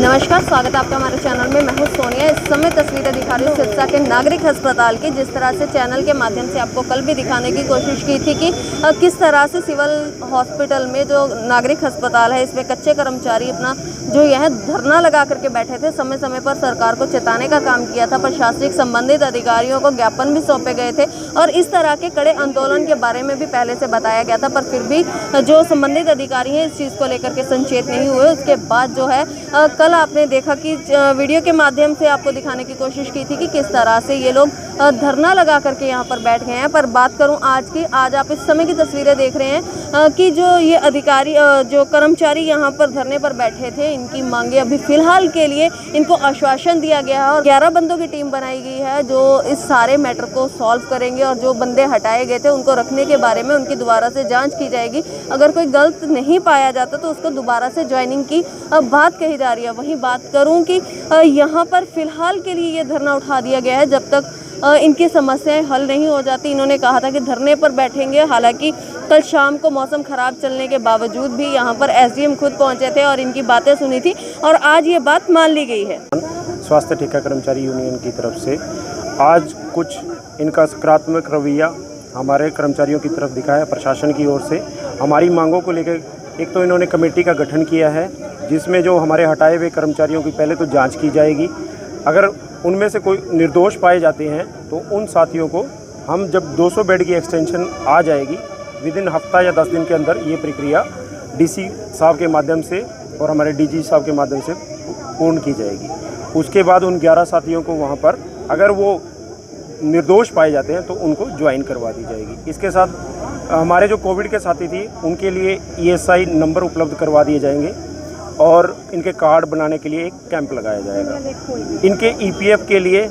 नमस्कार, स्वागत है आपका हमारे चैनल में। मैं हूं सोनिया। इस समय तस्वीरें दिखा रही हूँ सिरसा के नागरिक अस्पताल की। जिस तरह से चैनल के माध्यम से आपको कल भी दिखाने की कोशिश की थी कि किस तरह से सिविल हॉस्पिटल में जो नागरिक अस्पताल है इसमें कच्चे कर्मचारी अपना जो यह धरना लगा करके बैठे थे। समय समय पर सरकार को चेताने का काम किया था, प्रशासनिक संबंधित अधिकारियों को ज्ञापन भी सौंपे गए थे और इस तरह के कड़े आंदोलन के बारे में भी पहले से बताया गया था, पर फिर भी जो संबंधित अधिकारी हैं इस चीज़ को लेकर के संचेत नहीं हुए। उसके बाद जो है कल आपने देखा कि वीडियो के माध्यम से आपको दिखाने की कोशिश की थी कि किस तरह से ये लोग धरना लगा करके यहाँ पर बैठ गए हैं। पर बात करूँ आज की, आज आप इस समय की तस्वीरें देख रहे हैं कि जो ये अधिकारी जो कर्मचारी यहाँ पर धरने पर बैठे थे, इनकी मांगे अभी फिलहाल के लिए इनको आश्वासन दिया गया है और 11 बंदों की टीम बनाई गई है जो इस सारे मैटर को सॉल्व करेंगे और जो बंदे हटाए गए थे उनको रखने के बारे में उनकी दोबारा से जाँच की जाएगी। अगर कोई गलत नहीं पाया जाता तो उसको दोबारा से ज्वाइनिंग की बात कही जा रही है। वहीं बात करूं कि यहाँ पर फिलहाल के लिए ये धरना उठा दिया गया है जब तक इनकी समस्याएं हल नहीं हो जाती। इन्होंने कहा था कि धरने पर बैठेंगे। हालांकि कल शाम को मौसम खराब चलने के बावजूद भी यहाँ पर एसडीएम खुद पहुँचे थे और इनकी बातें सुनी थी और आज ये बात मान ली गई है। स्वास्थ्य ठेका कर्मचारी यूनियन की तरफ से आज कुछ इनका सकारात्मक रवैया हमारे कर्मचारियों की तरफ दिखा है। प्रशासन की ओर से हमारी मांगों को लेकर एक तो इन्होंने कमेटी का गठन किया है जिसमें जो हमारे हटाए हुए कर्मचारियों की पहले तो जांच की जाएगी। अगर उनमें से कोई निर्दोष पाए जाते हैं तो उन साथियों को हम जब 200 बेड की एक्सटेंशन आ जाएगी विदिन हफ्ता या 10 दिन के अंदर ये प्रक्रिया डीसी साहब के माध्यम से और हमारे डीजी साहब के माध्यम से पूर्ण की जाएगी। उसके बाद उन 11 साथियों को वहाँ पर अगर वो निर्दोष पाए जाते हैं तो उनको ज्वाइन करवा दी जाएगी। इसके साथ हमारे जो कोविड के साथी थी उनके लिए ESI नंबर उपलब्ध करवा दिए जाएंगे और इनके कार्ड बनाने के लिए एक कैंप लगाया जाएगा। इनके EPF के लिए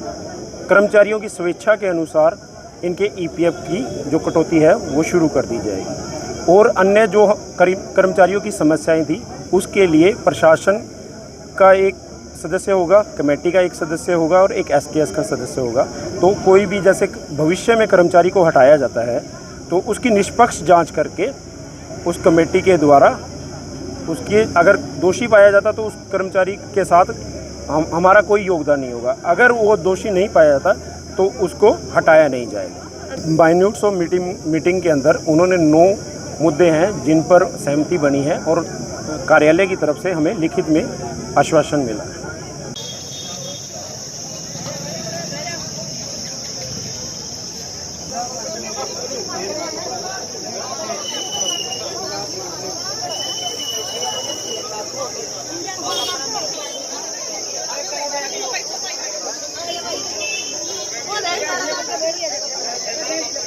कर्मचारियों की स्वेच्छा के अनुसार इनके EPF की जो कटौती है वो शुरू कर दी जाएगी और अन्य जो कर्मचारियों की समस्याएं थी उसके लिए प्रशासन का एक सदस्य होगा, कमेटी का एक सदस्य होगा और एक SKS का सदस्य होगा। तो कोई भी जैसे भविष्य में कर्मचारी को हटाया जाता है तो उसकी निष्पक्ष जांच करके उस कमेटी के द्वारा उसकी अगर दोषी पाया जाता तो उस कर्मचारी के साथ हमारा कोई योगदान नहीं होगा। अगर वो दोषी नहीं पाया जाता तो उसको हटाया नहीं जाएगा। माइन्यूट्स ऑफ मीटिंग के अंदर उन्होंने 9 मुद्दे हैं जिन पर सहमति बनी है और कार्यालय की तरफ से हमें लिखित में आश्वासन मिला है।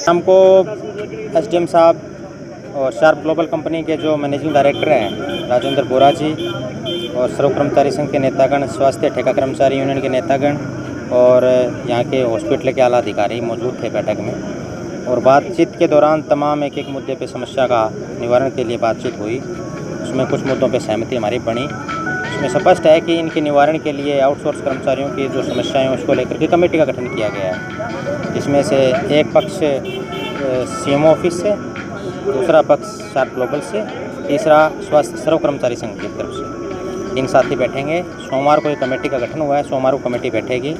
हमको SDM साहब और शार्प ग्लोबल कंपनी के जो मैनेजिंग डायरेक्टर हैं राजेंद्र बोरा जी और सर्व कर्मचारी संघ के नेतागण, स्वास्थ्य ठेका कर्मचारी यूनियन के नेतागण और यहाँ के हॉस्पिटल के आला अधिकारी मौजूद थे बैठक में। और बातचीत के दौरान तमाम एक एक मुद्दे पे समस्या का निवारण के लिए बातचीत हुई। उसमें कुछ मुद्दों पे सहमति हमारी बनी। उसमें स्पष्ट है कि इनके निवारण के लिए आउटसोर्स कर्मचारियों की जो समस्याएं हैं उसको लेकर के कमेटी का गठन किया गया है। इसमें से एक पक्ष CMO ऑफिस से, दूसरा पक्ष शार्प ग्लोबल से, तीसरा स्वास्थ्य सर्व कर्मचारी संघ की तरफ से 3 साथी बैठेंगे। सोमवार को एक कमेटी का गठन हुआ है, सोमवार को कमेटी बैठेगी।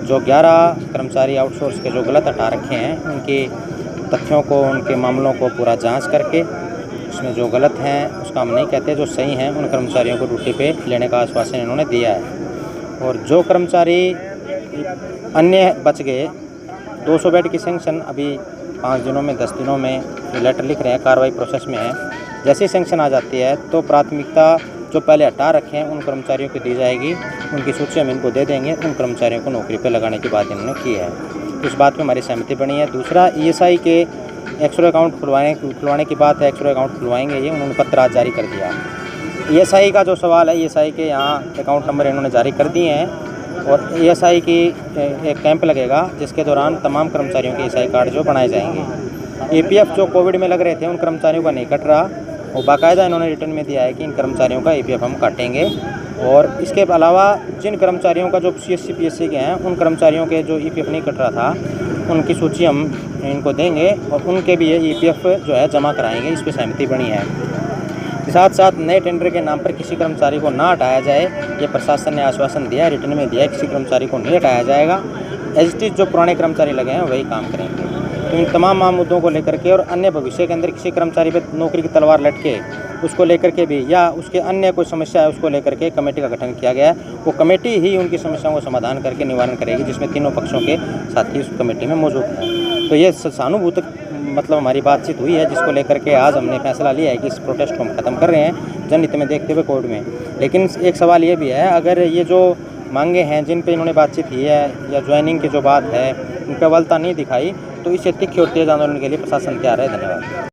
जो 11 कर्मचारी आउटसोर्स के जो गलत हटा रखे हैं उनके तथ्यों को, उनके मामलों को पूरा जांच करके उसमें जो गलत हैं उसका हम नहीं कहते, जो सही हैं उन कर्मचारियों को ड्यूटी पे लेने का आश्वासन इन्होंने दिया है। और जो कर्मचारी अन्य बच गए 200 बेड की सेंक्शन अभी 5 दिनों में 10 दिनों में लेटर लिख रहे हैं, कार्रवाई प्रोसेस में है। जैसी सेंक्शन आ जाती है तो प्राथमिकता जो पहले हटा रखे हैं उन कर्मचारियों को दी जाएगी। उनकी सूची हम इनको दे देंगे। उन कर्मचारियों को नौकरी पर लगाने की बात इन्होंने की है। तो इस बात में हमारी सहमति बनी है। दूसरा ESI के एक्सरे अकाउंट खुलवाने की बात है। एक्सरे अकाउंट खुलवाएंगे ये, उन्होंने पत्र आज जारी कर दिया। ESI का जो सवाल है, ESI के यहाँ अकाउंट नंबर इन्होंने जारी कर दिए हैं और ESI की एक कैंप लगेगा जिसके दौरान तमाम कर्मचारियों के ESI कार्ड जो बनाए जाएंगे। EPF जो कोविड में लग रहे थे उन कर्मचारियों का नहीं कट रहा, वो बाकायदा इन्होंने रिटर्न में दिया है कि इन कर्मचारियों का EPF हम काटेंगे। और इसके अलावा जिन कर्मचारियों का जो CSC PSC के हैं उन कर्मचारियों के जो EPF नहीं कट रहा था उनकी सूची हम इनको देंगे और उनके भी ये EPF जो है जमा कराएंगे। इस पर सहमति बनी है। साथ साथ नए टेंडर के नाम पर किसी कर्मचारी को ना हटाया जाए, ये प्रशासन ने आश्वासन दिया है, रिटर्न में दिया है, किसी कर्मचारी को नहीं हटाया जाएगा। एज इट इज जो पुराने कर्मचारी लगे हैं वही काम करेंगे। तो इन तमाम मुद्दों को लेकर के और अन्य भविष्य के अंदर किसी कर्मचारी पे नौकरी की तलवार लटके उसको लेकर के भी या उसके अन्य कोई समस्या है उसको लेकर के कमेटी का गठन किया गया है। वो कमेटी ही उनकी समस्याओं को समाधान करके निवारण करेगी, जिसमें तीनों पक्षों के साथी उस कमेटी में मौजूद हैं। तो ये सहानुभूत मतलब हमारी बातचीत हुई है, जिसको लेकर के आज हमने फैसला लिया है कि इस प्रोटेस्ट को हम ख़त्म कर रहे हैं जनहित में देखते हुए कोर्ट में। लेकिन एक सवाल ये भी है, अगर ये जो मांगे हैं जिन पे इन्होंने बातचीत की है या ज्वाइनिंग की जो बात है उन पर प्रबलता नहीं दिखाई, तो इसे तीखी और तेज आंदोलन के लिए प्रशासन तैयार है। धन्यवाद।